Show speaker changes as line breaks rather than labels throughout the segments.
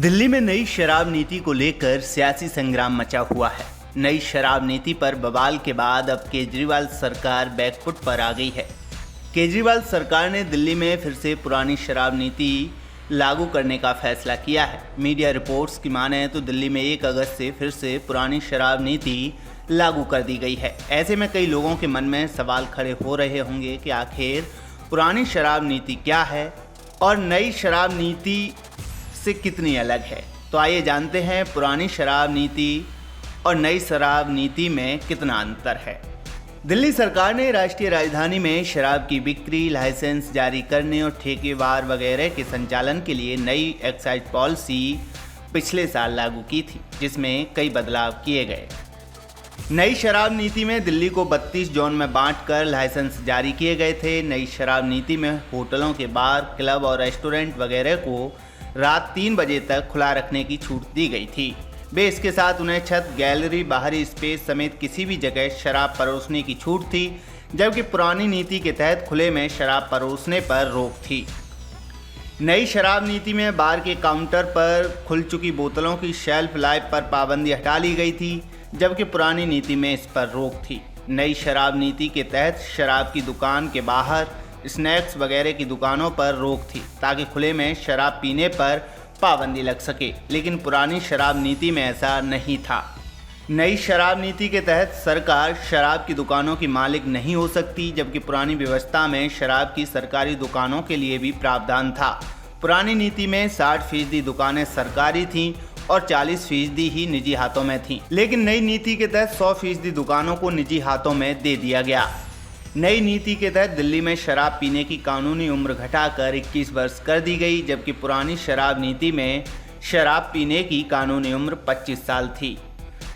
दिल्ली में नई शराब नीति को लेकर सियासी संग्राम मचा हुआ है। नई शराब नीति पर बवाल के बाद अब केजरीवाल सरकार बैकफुट पर आ गई है। केजरीवाल सरकार ने दिल्ली में फिर से पुरानी शराब नीति लागू करने का फैसला किया है। मीडिया रिपोर्ट्स की माने तो दिल्ली में 1 अगस्त से फिर से पुरानी शराब नीति लागू कर दी गई है। ऐसे में कई लोगों के मन में सवाल खड़े हो रहे होंगे कि आखिर पुरानी शराब नीति क्या है और नई शराब नीति से कितनी अलग है। तो आइए जानते हैं पुरानी शराब नीति और नई शराब नीति में कितना अंतर है। दिल्ली सरकार ने राष्ट्रीय राजधानी में शराब की बिक्री, लाइसेंस जारी करने और ठेकेदार वगैरह के संचालन के लिए नई एक्साइज पॉलिसी पिछले साल लागू की थी, जिसमें कई बदलाव किए गए। नई शराब नीति में दिल्ली को 32 जोन में बांटकर लाइसेंस जारी किए गए थे। नई शराब नीति में होटलों के बार, क्लब और रेस्टोरेंट वगैरह को रात 3 बजे तक खुला रखने की छूट दी गई थी। इसके साथ उन्हें छत, गैलरी, बाहरी स्पेस समेत किसी भी जगह शराब परोसने की छूट थी, जबकि पुरानी नीति के तहत खुले में शराब परोसने पर रोक थी। नई शराब नीति में बार के काउंटर पर खुल चुकी बोतलों की शेल्फ लाइफ पर पाबंदी हटा ली गई थी, जबकि पुरानी नीति में इस पर रोक थी। नई शराब नीति के तहत शराब की दुकान के बाहर स्नैक्स वगैरह की दुकानों पर रोक थी, ताकि खुले में शराब पीने पर पाबंदी लग सके, लेकिन पुरानी शराब नीति में ऐसा नहीं था। नई शराब नीति के तहत सरकार शराब की दुकानों की मालिक नहीं हो सकती, जबकि पुरानी व्यवस्था में शराब की सरकारी दुकानों के लिए भी प्रावधान था। पुरानी नीति में 60% दुकानें सरकारी थीं और 40% ही निजी हाथों में थीं, लेकिन नई नीति के तहत 100% दुकानों को निजी हाथों में दे दिया गया। नई नीति के तहत दिल्ली में शराब पीने की कानूनी उम्र घटाकर 21 वर्ष कर दी गई, जबकि पुरानी शराब नीति में शराब पीने की कानूनी उम्र 25 साल थी।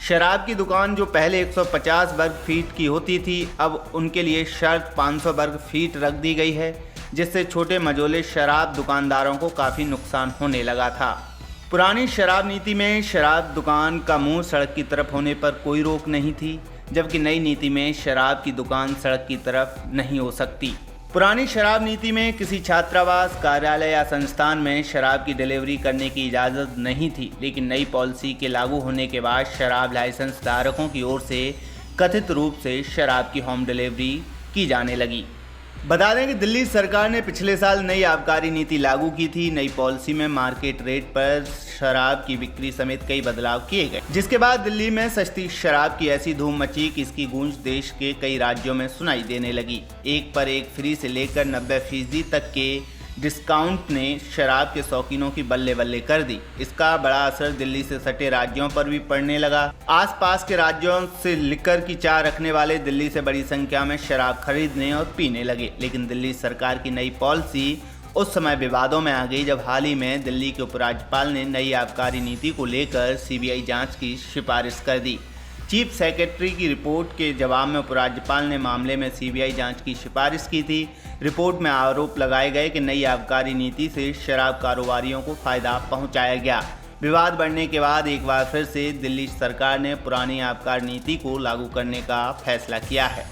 शराब की दुकान जो पहले 150 वर्ग फीट की होती थी, अब उनके लिए शर्त 500 वर्ग फीट रख दी गई है, जिससे छोटे मझोले शराब दुकानदारों को काफ़ी नुकसान होने लगा था। पुरानी शराब नीति में शराब दुकान का मुंह सड़क की तरफ होने पर कोई रोक नहीं थी, जबकि नई नीति में शराब की दुकान सड़क की तरफ नहीं हो सकती। पुरानी शराब नीति में किसी छात्रावास, कार्यालय या संस्थान में शराब की डिलीवरी करने की इजाज़त नहीं थी, लेकिन नई पॉलिसी के लागू होने के बाद शराब लाइसेंस धारकों की ओर से कथित रूप से शराब की होम डिलीवरी की जाने लगी। बता दें कि दिल्ली सरकार ने पिछले साल नई आबकारी नीति लागू की थी। नई पॉलिसी में मार्केट रेट पर शराब की बिक्री समेत कई बदलाव किए गए, जिसके बाद दिल्ली में सस्ती शराब की ऐसी धूम मची कि इसकी गूंज देश के कई राज्यों में सुनाई देने लगी। 1 पर 1 फ्री से लेकर 90% तक के डिस्काउंट ने शराब के शौकीनों की बल्ले बल्ले कर दी। इसका बड़ा असर दिल्ली से सटे राज्यों पर भी पड़ने लगा। आसपास के राज्यों से लिकर की चाह रखने वाले दिल्ली से बड़ी संख्या में शराब खरीदने और पीने लगे, लेकिन दिल्ली सरकार की नई पॉलिसी उस समय विवादों में आ गई जब हाल ही में दिल्ली के उपराज्यपाल ने नई आबकारी नीति को लेकर सीबीआई जांच की सिफारिश कर दी। चीफ सेक्रेटरी की रिपोर्ट के जवाब में उपराज्यपाल ने मामले में सीबीआई जांच की सिफारिश की थी। रिपोर्ट में आरोप लगाए गए कि नई आबकारी नीति से शराब कारोबारियों को फायदा पहुंचाया गया। विवाद बढ़ने के बाद एक बार फिर से दिल्ली सरकार ने पुरानी आबकारी नीति को लागू करने का फैसला किया है।